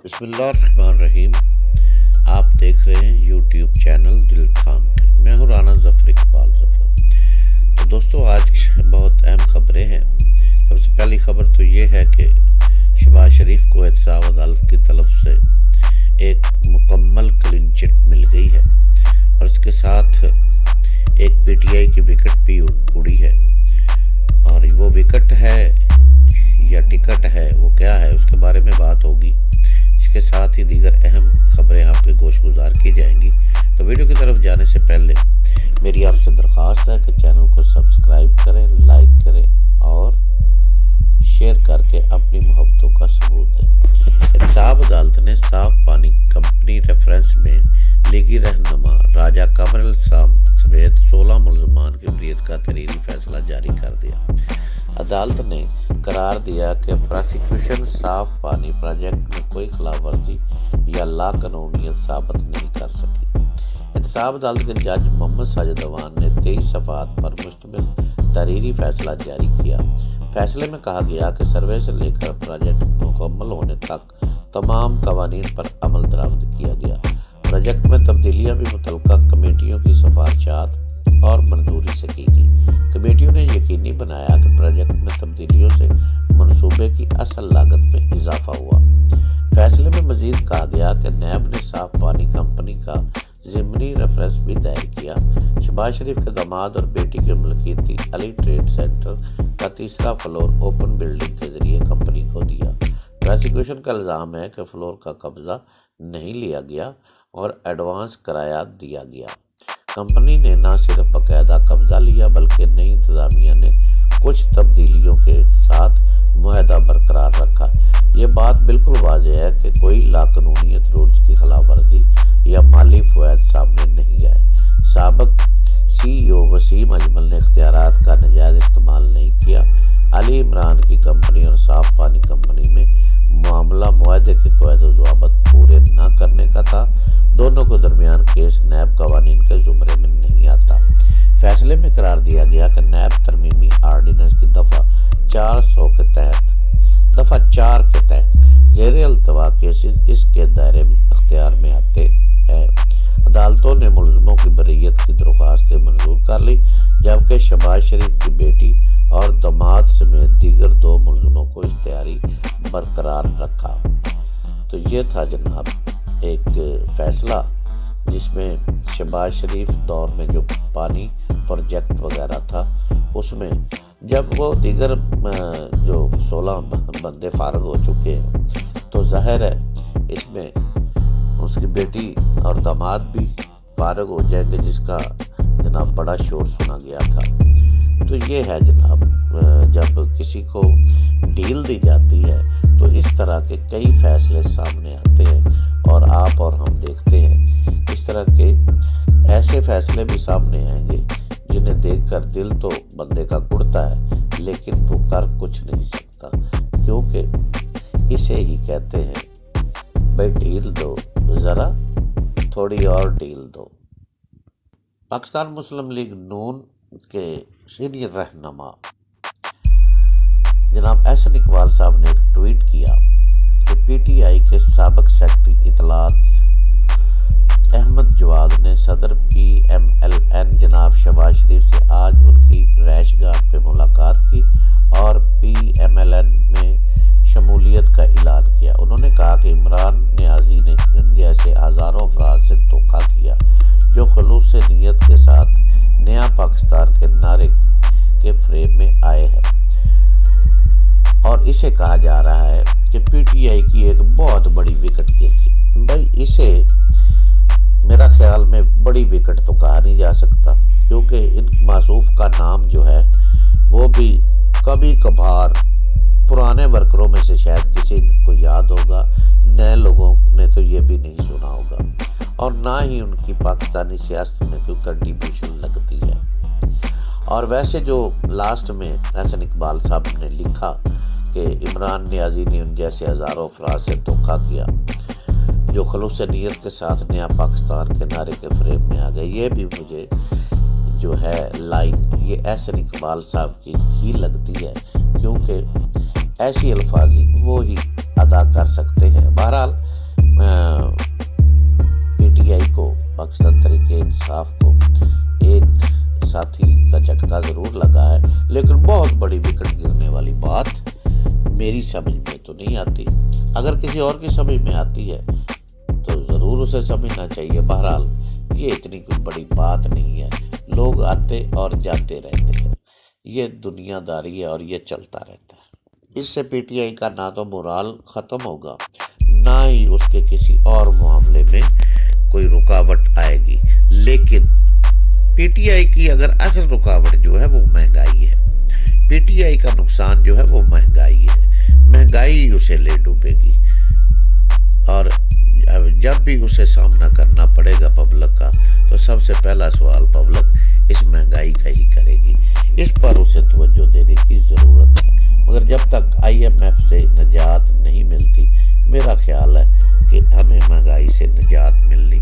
बिस्मिल्लाहिर्रहमानिर्रहीम। आप देख रहे हैं यूट्यूब चैनल दिल थाम के। मैं हूँ राना ज़फ़र इकबाल ज़फ़र। तो दोस्तों, आज बहुत अहम खबरें हैं। सबसे पहली खबर तो ये है कि शहबाज शरीफ को एहतसाब अदालत की तरफ से एक मुकम्मल क्लीन चिट मिल गई है और इसके साथ एक पीटीआई की विकेट भी उड़ी है। और वो विकेट है या टिकट है, वो क्या है, उसके बारे में बात होगी। इसके साथ ही दीगर अहम खबरें आपके गोश गुजार की जाएंगी। तो वीडियो की तरफ जाने से पहले मेरी आपसे दरख्वास्त है कि चैनल को सब्सक्राइब करें, लाइक करें और शेयर करके अपनी मोहब्बतों का सबूत दें। एहतसाब अदालत ने साफ पानी कंपनी रेफरेंस में लीगी रहनुमा राजा कमर समेत 16 मुलजमान की बरीयत का तहरीरी फैसला जारी कर दिया। अदालत ने करार दिया कि प्रोसिक्यूशन साफ पानी प्रोजेक्ट में कोई खिलाफवर्जी या लाकानूनियत साबित नहीं कर सकी। एहतसाब अदालत के जज मोहम्मद साजिद अवान ने 23 सफ़हात पर मुश्तमिल तहरीरी फैसला जारी किया। फैसले में कहा गया कि सर्वे से लेकर प्रोजेक्ट मुकम्मल होने तक तमाम कवानीन पर अमल दरामद किया गया। प्रोजेक्ट में तब्दीलियाँ भी मुतल्लिका कमेटियों की सिफारिशात और मंजूरी से की गई। कमेटियों ने यकीनी बनाया कि प्रोजेक्ट में तब्दीलियों से मंसूबे की असल लागत में इजाफा हुआ। फैसले में मजीद कहा गया कि नैब ने साफ पानी कंपनी का ज़िमनी रेफरेंस भी दायर किया। शहबाज शरीफ के दामाद और बेटी के मलकीती अली ट्रेड सेंटर का तीसरा फ्लोर ओपन बिल्डिंग के जरिए कंपनी को दिया। प्रोसिक्यूशन का इल्ज़ाम है कि फ्लोर का कब्जा नहीं लिया गया और एडवांस किराया दिया गया। कंपनी ने न सिर्फ बाकायदा कब्जा लिया बल्कि नई इंतज़ामिया ने कुछ तब्दीलियों के साथ मुआहदा बरकरार रखा। ये बात बिल्कुल वाज़ेह है कि कोई लाकानूनियत रूल्स की खिलाफ वर्जी या माली फ़वाइद सामने नहीं आए। साबिक़ CEO वसीम अजमल ने इख्तियारात का नाजायज़ इस्तेमाल नहीं किया। अली इमरान की कंपनी और साफ पानी कंपनी में मामला मुआहदे के क़वायद-ओ-ज़वाबित पूरे न करने का था। दोनों के दरमियान केस नैब कवानीन के ज़ुमरे में नहीं आता। फैसले में करार दिया गया कि नैब तरमीमी आर्डीनेंस की दफ़ा 4 के तहत ज़ेरे अल्तवा केसेस इसके दायरे अख्तियार में आते हैं। अदालतों ने मुलज़मों की बरीयत की दरख्वास्तें मंजूर कर ली, जबकि शहबाज शरीफ की बेटी और दामाद समेत दीगर 2 मुलज़मों को इख्तियारी बरकरार रखा। तो ये था जनाब एक फ़ैसला जिसमें शहबाज शरीफ दौर में जो पानी प्रोजेक्ट वगैरह था उसमें जब वो दीगर जो 16 बंदे फारग हो चुके हैं तो ज़ाहिर है इसमें उसकी बेटी और दामाद भी फारग हो जाएंगे, जिसका जनाब बड़ा शोर सुना गया था। तो ये है जनाब, जब किसी को डील दी जाती है तो इस तरह के कई फैसले सामने आते हैं और आप और हम देखते हैं इस तरह के ऐसे फैसले भी सामने आएंगे जिन्हें देखकर दिल तो बंदे का गुड़ता है लेकिन वो कर कुछ नहीं सकता, क्योंकि इसे ही कहते हैं भाई ढील दो ज़रा, थोड़ी और ढील दो। पाकिस्तान मुस्लिम लीग नून के सीनियर रहनुमा जनाब एहसन इकबाल साहब ने एक ट्वीट किया कि पीटीआई के साबिक़ सेक्रेटरी इत्तलात अहमद जवाद ने सदर PMLN जनाब शहबाज शरीफ से आज उनकी रैशगाह पे मुलाकात की और PMLN में शमूलियत का ऐलान किया। उन्होंने कहा कि इमरान नियाज़ी ने इन जैसे हज़ारों अफराद से धोखा किया जो खुलूस नीयत के साथ नया पाकिस्तान के नारे के फ्रेम में आए हैं, और इसे कहा जा रहा है कि पीटीआई की एक बहुत बड़ी विकेट गिर गई। भाई इसे मेरा ख्याल में बड़ी विकेट तो कहा नहीं जा सकता, क्योंकि इन मासूफ का नाम जो है वो भी कभी कभार पुराने वर्करों में से शायद किसी को याद होगा, नए लोगों ने तो ये भी नहीं सुना होगा, और ना ही उनकी पाकिस्तानी सियासत में कोई कंट्रीब्यूशन लगती है। और वैसे जो लास्ट में एहसन इकबाल साहब ने लिखा कि इमरान नियाज़ी ने उन जैसे हज़ारों अफराद से धोखा किया जो खलूस नीयत के साथ नया पाकिस्तान के नारे के फ्रेम में आ गए, ये भी मुझे जो है लाइन ये एहसन इकबाल साहब की ही लगती है, क्योंकि ऐसी अल्फाजी वो ही अदा कर सकते हैं। बहरहाल पाकिस्तान तहरीक इंसाफ को एक साथी का झटका ज़रूर लगा है, लेकिन बहुत बड़ी विकेट गिरने वाली बात मेरी समझ में तो नहीं आती। अगर किसी और की समझ में आती है तो ज़रूर उसे समझना चाहिए। बहरहाल ये इतनी कोई बड़ी बात नहीं है, लोग आते और जाते रहते हैं, ये दुनियादारी है और ये चलता रहता है। इससे पीटीआई का ना तो मोराल ख़त्म होगा, ना ही उसके किसी और मामले में कोई रुकावट आएगी। लेकिन पीटीआई की अगर असल रुकावट जो है वो महंगाई है, पीटीआई का नुकसान जो है वो महंगाई है, महंगाई उसे ले डूबेगी। और जब भी उसे सामना करना पड़ेगा पब्लिक का, तो सबसे पहला सवाल पब्लिक इस महंगाई का ही करेगी। इस पर उसे तवज्जो देने की ज़रूरत है। मगर जब तक IMF से निजात नहीं मिलती, मेरा ख्याल है कि हमें महंगाई से निजात मिलनी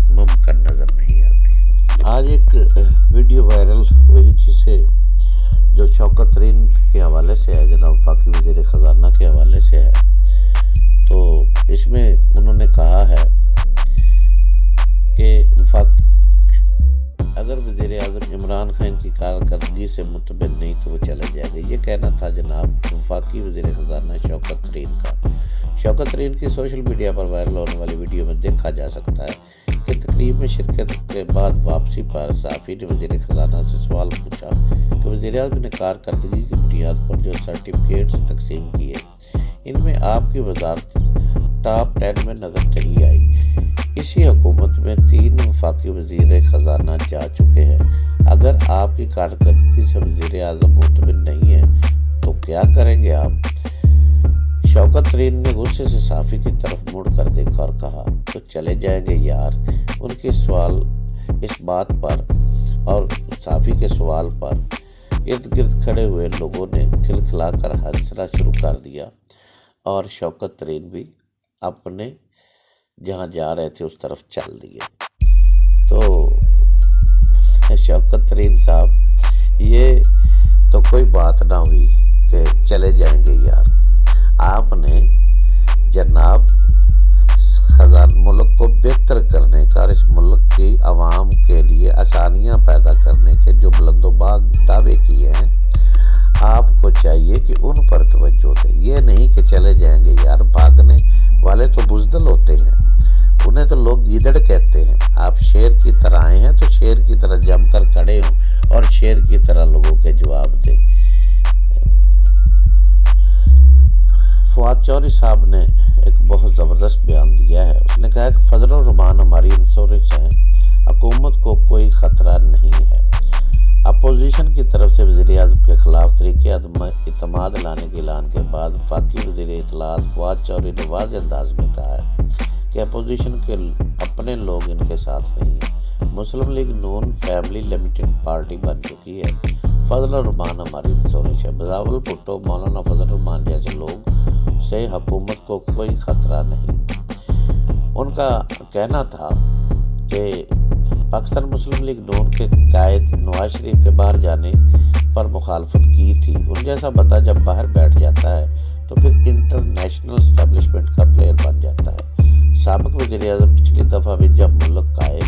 मुमकिन नज़र नहीं आती। आज एक वीडियो वायरल हुई जिसे जो शौकत तरीन के हवाले से है, जनाब वफाकी वज़ीर ख़ज़ाना के हवाले से है। तो इसमें उन्होंने कहा है कि अगर वज़ीर आज़म इमरान खान की कारकर्दगी से मुतमिन नहीं तो वो चले जाएंगे। ये कहना था जनाब वफाकी वज़ीर ख़ज़ाना शौकत तरीन का। शौकत तरीन की सोशल मीडिया पर वायरल होने वाली वीडियो में देखा जा सकता है कि तकरीब में शिरकत के बाद वापसी पर सहाफ़ी ने वज़ीर ख़ज़ाना से सवाल पूछा कि वज़ीर आज़म ने कारकर्दगी की बुनियाद पर जो सर्टिफिकेट्स तकसीम किए, इनमें आपकी वजारत टॉप 10 में नज़र नहीं आई। इसी हुकूमत में 3 वफाकी वज़ीर ख़ज़ाना जा चुके हैं। अगर आपकी कारकर्दगी से वज़ीर आज़म मुतमिन नहीं है तो क्या करेंगे आप? शौकत तरीन ने गुस्से से सहाफ़ी की तरफ मुड़ कर देखा और कहा, तो चले जाएंगे यार। उनके सवाल इस बात पर और सहाफ़ी के सवाल पर इर्द गिर्द खड़े हुए लोगों ने खिलखिलाकर हंसना शुरू कर दिया और शौकत तरीन भी अपने जहाँ जा रहे थे उस तरफ चल दिए। तो शौकत तरीन साहब, ये तो कोई बात ना हुई कि चले जाएंगे यार। आपने जनाब मुल्क को बेहतर करने का और इस मुल्क की आवाम के लिए आसानियाँ पैदा करने के जो बुलंदोबाग दावे किए हैं, आपको चाहिए कि उन पर तवज्जो दें। ये नहीं कि चले जाएंगे यार। भागने वाले तो बुज़दिल होते हैं, उन्हें तो लोग गीदड़ कहते हैं। आप शेर की तरह आए हैं तो शेर की तरह जमकर खड़े हों और शेर की तरह लोगों के जवाब दें। फवाद चौधरी साहब ने एक बहुत ज़बरदस्त बयान दिया है। उसने कहा कि फजल और रहमान हमारी इंश्योरेंस हैं, हुकूमत को कोई ख़तरा नहीं है। अपोजिशन की तरफ से वज़ीर आज़म के ख़िलाफ़ तरीक़े इत्मीनान लाने के ऐलान के बाद वफाकी वज़ीर इत्तलाआत फवाद चौधरी ने वाज़ेह अंदाज में कहा है कि अपोजिशन के अपने लोग इनके साथ नहीं हैं। मुस्लिम लीग नून फैमिली लिमिटेड पार्टी बन चुकी है। फजल और रहमान हमारी इंश्योरेंस है। बिलावल भुट्टो, मौलाना फजल रहमान जैसे लोग से हुकूमत को कोई ख़तरा नहीं। उनका कहना था कि पाकिस्तान मुस्लिम लीग नून के कायद नवाज शरीफ के बाहर जाने पर मुखालफत की थी। उन जैसा बंदा जब बाहर बैठ जाता है तो फिर इंटरनेशनल एस्टेब्लिशमेंट का प्लेयर बन जाता है। साबिक वज़ीर आज़म पिछली दफ़ा भी जब मुल्क आए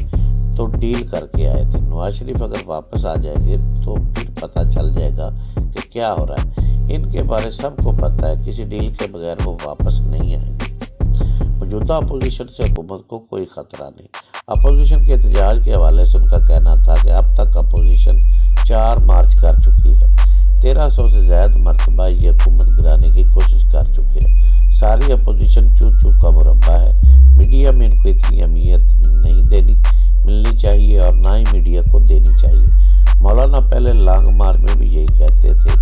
तो डील करके आए थे। नवाज शरीफ अगर वापस आ जाएंगे तो फिर पता चल जाएगा कि क्या हो रहा है। इनके बारे सबको पता है, किसी डील के बगैर वो वापस नहीं आएंगे। मौजूदा अपोजिशन से हुकूमत को कोई ख़तरा नहीं। अपोजिशन के एहतजाज के हवाले से उनका कहना था कि अब तक अपोजिशन 4 मार्च कर चुकी है। 1300 से ज़्यादा मरतबा ये हुकूमत गिराने की कोशिश कर चुके हैं। सारी अपोजिशन चू चू का मुरब्बा है। मीडिया में इनको इतनी अहमियत नहीं मिलनी चाहिए और ना ही मीडिया को देनी चाहिए। मौलाना पहले लॉन्ग मार्च में भी यही कहते थे,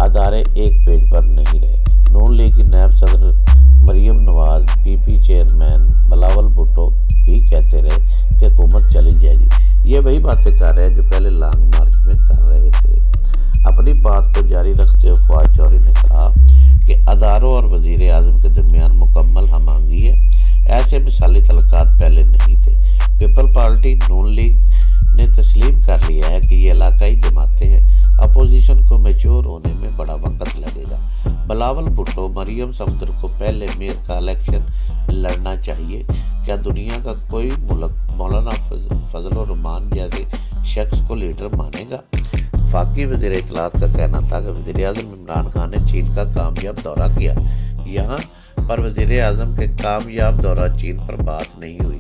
अदारे एक पेज पर नहीं रहे। नून लीग की नायब सदर मरियम नवाज, PP चेयरमैन बिलावल भुट्टो भी कहते रहे कि हुकूमत चली जाएगी। ये वही बातें कर रहे हैं जो पहले लॉन्ग मार्च में कर रहे थे। अपनी बात को जारी रखते हुए फवाद चौधरी ने कहा कि अदारों और वज़ीर आज़म के दरमियान मुकम्मल हमआहंगी है। ऐसे मिसाली तलक़ात पहले नहीं थे। पीपल पार्टी नून लीग ने तस्लीम कर लिया है कि ये इलाकाई जमातें हैं। अपोजिशन को मैच्योर होने में बड़ा वक्त लगेगा। बिलावल भुट्टो, मरियम सफदर को पहले मेयर का इलेक्शन लड़ना चाहिए کیا دنیا کا کوئی ملک مولانا فضل الرحمان جیسے شخص کو لیڈر مانے گا؟ وفاقی وزیر اطلاعات کا کہنا تھا کہ وزیر اعظم عمران خان نے چین کا کامیاب دورہ کیا۔ یہاں پر وزیر اعظم کے کامیاب دورہ چین پر بات نہیں ہوئی۔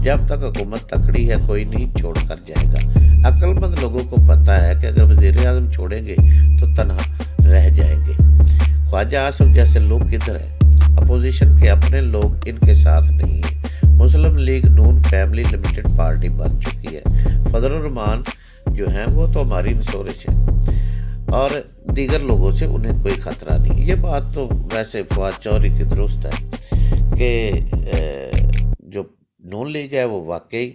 جب تک حکومت تکڑی ہے کوئی نہیں چھوڑ کر جائے گا۔ عقل مند لوگوں کو پتہ ہے کہ اگر وزیر اعظم چھوڑیں گے تو تنہا رہ جائیں گے۔ خواجہ آصف جیسے لوگ کدھر ہیں؟ اپوزیشن کے اپنے لوگ ان کے ساتھ نہیں ہیں۔ مسلم لیگ نون فیملی لمیٹڈ پارٹی بن چکی ہے۔ فضل الرحمان جو ہیں وہ تو ہماری انشورنس ہے اور دیگر لوگوں سے انہیں کوئی خطرہ نہیں۔ یہ بات تو ویسے فواد چودھری کی درست ہے کہ جو نون لیگ ہے وہ واقعی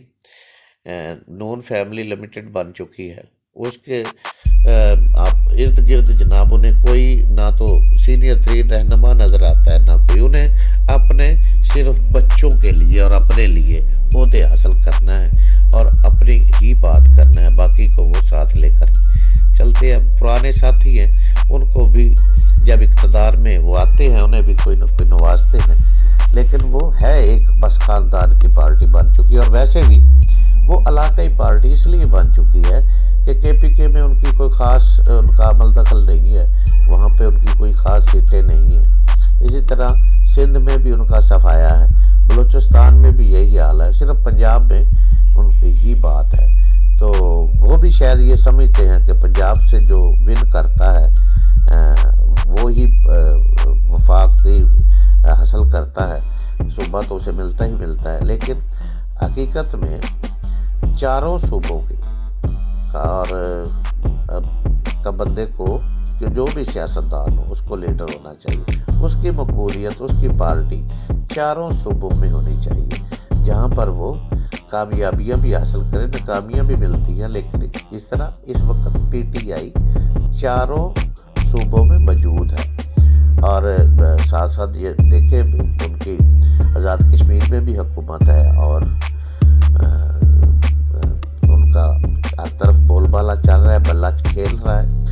نون فیملی لمیٹڈ بن چکی ہے۔ اس کے ارد گرد جناب انہیں کوئی نہ تو سینئر ترین رہنما نظر آتا ہے، نہ کوئی انہیں اپنے صرف بچوں کے لیے اور اپنے لیے عہدے حاصل کرنا ہے اور اپنی ہی بات کرنا ہے، باقی کو وہ ساتھ لے کر چلتے ہیں۔ پرانے ساتھی ہیں، ان کو بھی جب اقتدار میں وہ آتے ہیں انہیں بھی کوئی نہ کوئی نوازتے ہیں، لیکن وہ ہے ایک بس خاندان کی پارٹی بن چکی ہے۔ اور ویسے بھی وہ علاقائی پارٹی اس لیے بن چکی ہے کہ کے پی کے میں ان کی کوئی خاص ان کا عمل دخل نہیں ہے، وہاں پہ ان کی کوئی خاص سیٹیں نہیں ہیں۔ اسی طرح سندھ میں بھی ان کا صفایا ہے، بلوچستان میں بھی یہی حال ہے، صرف پنجاب میں ان کی ہی بات ہے۔ تو وہ بھی شاید یہ سمجھتے ہیں کہ پنجاب سے جو ون کرتا ہے وہی وفاقی حاصل کرتا ہے، صوبہ تو اسے ملتا ہی ملتا ہے۔ لیکن حقیقت میں چاروں صوبوں کے اور کا بندے کو جو بھی سیاستدان ہو اس کو لیڈر ہونا چاہیے، اس کی مقبولیت اس کی پارٹی چاروں صوبوں میں ہونی چاہیے، جہاں پر وہ کامیابیاں بھی حاصل کریں، ناکامیاں بھی ملتی ہیں۔ لیکن اس طرح اس وقت پی ٹی آئی چاروں صوبوں میں موجود ہے اور ساتھ ساتھ یہ دیکھیں ان کی آزاد کشمیر میں بھی حکومت ہے اور ان کا ہر طرف بول بالا چل رہا ہے، بلہ کھیل رہا ہے۔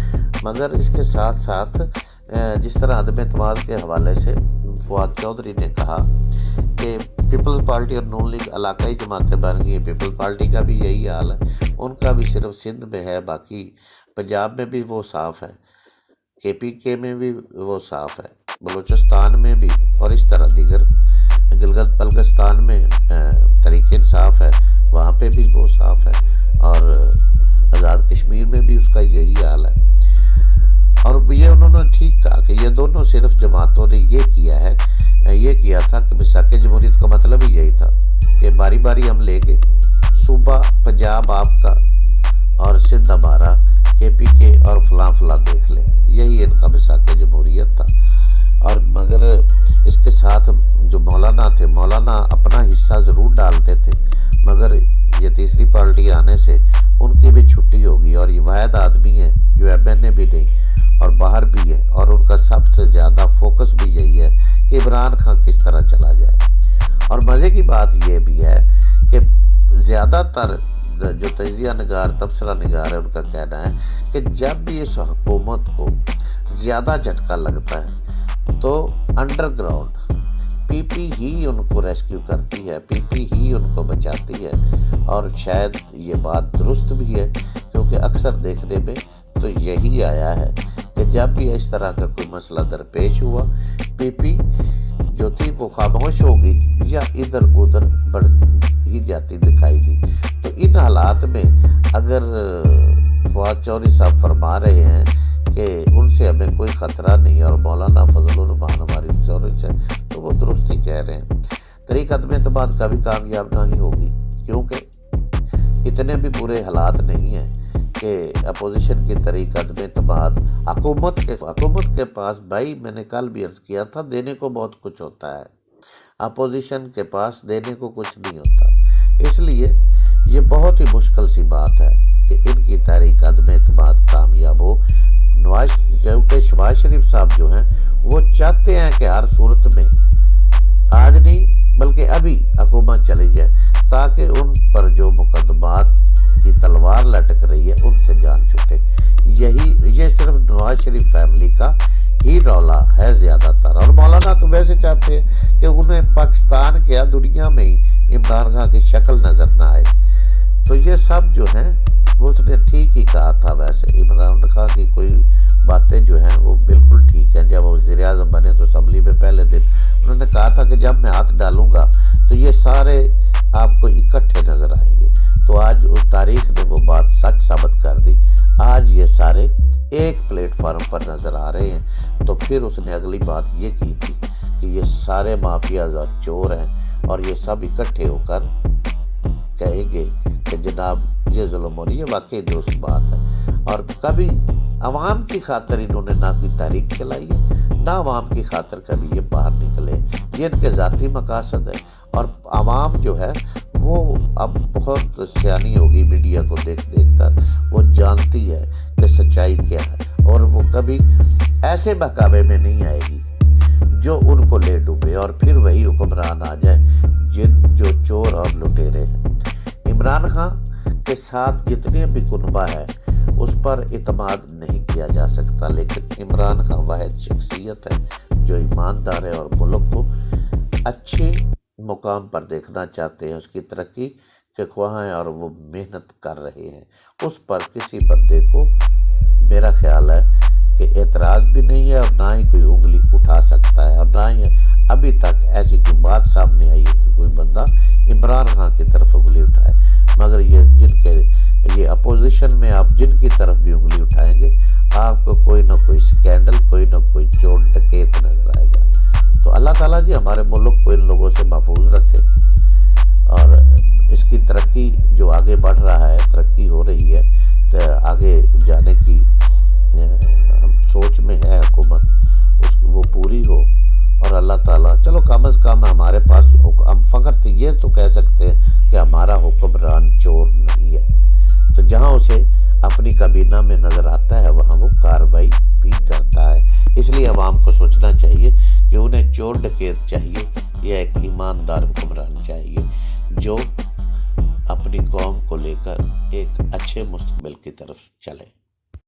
مگر اس کے ساتھ ساتھ جس طرح عدم اعتماد کے حوالے سے فواد چودھری نے کہا کہ پیپلز پارٹی اور نون لیگ علاقائی جماعتیں بن گئی ہیں، پیپلز پارٹی کا بھی یہی حال ہے، ان کا بھی صرف سندھ میں ہے، باقی پنجاب میں بھی وہ صاف ہے، کے پی کے میں بھی وہ صاف ہے، بلوچستان میں بھی، اور اس طرح دیگر گلگت بلتستان میں تحریک انصاف ہے، وہاں پہ بھی وہ صاف ہے، اور آزاد کشمیر میں بھی اس کا یہی حال ہے۔ اور یہ انہوں نے ٹھیک کہا کہ یہ دونوں صرف جماعتوں نے یہ کیا تھا کہ مساق جمہوریت کا مطلب ہی یہی تھا کہ باری باری ہم لے گے، صوبہ پنجاب آپ کا اور سندھ ہمارا، کے پی کے اور فلاں فلاں دیکھ لیں، یہی ان کا مساق جمہوریت تھا۔ اور مگر اس کے ساتھ جو مولانا تھے، مولانا اپنا حصہ ضرور ڈالتے تھے، مگر یہ تیسری پارٹی آنے سے ان کی بھی چھٹی ہوگی، اور یہ واحد آدمی ہیں جو ایم این اے بھی نہیں اور باہر بھی ہے، اور ان کا سب سے زیادہ فوکس بھی یہی ہے کہ عمران خان کس طرح چلا جائے۔ اور مزے کی بات یہ بھی ہے کہ زیادہ تر جو تجزیہ نگار تبصرہ نگار ہے ان کا کہنا ہے کہ جب بھی اس حکومت کو زیادہ جھٹکا لگتا ہے تو انڈر گراؤنڈ پی پی ہی ان کو ریسکیو کرتی ہے، پی پی ہی ان کو بچاتی ہے۔ اور شاید یہ بات درست بھی ہے، کیونکہ اکثر دیکھنے میں تو یہی آیا ہے کہ جب بھی اس طرح کا کوئی مسئلہ درپیش ہوا، پی پی جو تھی وہ خاموش ہوگی یا ادھر ادھر بڑھ ہی جاتی دکھائی دی۔ تو ان حالات میں اگر فواد چودھری صاحب فرما رہے ہیں کہ ان سے ہمیں کوئی خطرہ نہیں اور مولانا فضل الرحمان ہماری انشورنس ہے، تو وہ درست ہی کہہ رہے ہیں۔ طریق عدم اعتماد کبھی کامیاب نہیں ہوگی، کیونکہ اتنے بھی برے حالات نہیں ہیں کہ اپوزیشن کی طریق عدم اعتماد حکومت کے پاس، بھائی میں نے کل بھی عرض کیا تھا، دینے کو بہت کچھ ہوتا ہے، اپوزیشن کے پاس دینے کو کچھ نہیں ہوتا۔ اس لیے یہ بہت ہی مشکل سی بات ہے کہ ان کی تحریک عدم اعتماد کامیاب ہو۔ کیونکہ شہباز شریف صاحب جو ہیں وہ چاہتے ہیں کہ ہر صورت میں آج نہیں بلکہ ابھی حکومت چلی جائے، تاکہ ان پر جو مقدمات کی تلوار لٹک رہی ہے ان سے جان چھوٹے۔ یہ صرف نواز شریف فیملی کا ही रौला है ज़्यादातर। और मौलाना तो वैसे चाहते हैं कि उन्हें पाकिस्तान क्या दुनिया में ही इमरान खान की शक्ल नज़र ना आए। तो ये सब जो हैं वो उसने ठीक ही कहा था। वैसे इमरान खान की कोई बातें जो हैं वो बिल्कुल ठीक हैं। जब वो वज़ीर-ए-आज़म बने तो असम्बली में पहले दिन उन्होंने कहा था कि जब मैं हाथ डालूंगा तो ये सारे आपको इकट्ठे नज़र आएंगे। तो आज उस तारीख ने वो बात सच साबित कर दी। आज ये सारे एक प्लेटफार्म पर नज़र आ रहे हैं। तो फिर उसने अगली बात ये की थी कि ये सारे माफियाज और चोर हैं और ये सब इकट्ठे होकर कहेंगे कि जनाब ये जुल्म हो रही है। वाकई दुरुस्त बात है। और कभी अवाम की खातिर इन्होंने ना कोई तहरीक चलाई है, ना अवाम की खातिर कभी ये बाहर निकले। ये इनके ज़ाती मकासद है। और अवाम जो है वो अब बहुत सियानी होगी, मीडिया को देख देख कर वो जानती है कि सच्चाई क्या है। और वो कभी ऐसे बहकावे में नहीं आएगी जो उनको ले डूबे और फिर वही हुक्मरान आ जाए जो चोर और लुटेरे हैं। इमरान खान के साथ जितने भी कुनबा है उस पर इतमाद नहीं किया जा सकता। लेकिन इमरान खान वाहिद शख्सियत है जो ईमानदार है और मुल्क को अच्छे मुकाम पर देखना चाहते हैं, उसकी तरक्की के ख्वाह हैं और वो मेहनत कर रहे हैं। उस पर किसी बंदे को मेरा ख्याल है कि एतराज़ भी नहीं है और ना ही कोई उंगली उठा सकता है। और ना ही अभी तक ऐसी कोई बात सामने आई है कि कोई बंदा इमरान खान की तरफ उंगली उठाए। मगर ये अपोजिशन में आप जिनकी तरफ भी उंगली उठाएंगे आपको कोई ना कोई स्कैंडल, कोई ना कोई चोर डकैत नजर आएगा। तो अल्लाह ताला जी हमारे मुल्क को इन लोगों से महफूज रखे और इसकी तरक्की जो आगे बढ़ रहा है, तरक्की हो रही है, तो आगे जाने की सोच में है हुकूमत, उसकी वो पूरी हो। और अल्लाह ताला चलो कम अज़ कम हमारे पास हम फ़ख्र ये तो कह सकते हैं कि हमारा हुक्मरान चोर नहीं है। तो जहाँ उसे अपनी काबीना में नज़र आता है वहाँ वो कार्रवाई भी करता है। इसलिए अवाम को सोचना चाहिए कि उन्हें चोर डकैत चाहिए या एक ईमानदार हुक्मरान चाहिए जो अपनी कौम को लेकर एक अच्छे मुस्तकबिल की तरफ चले।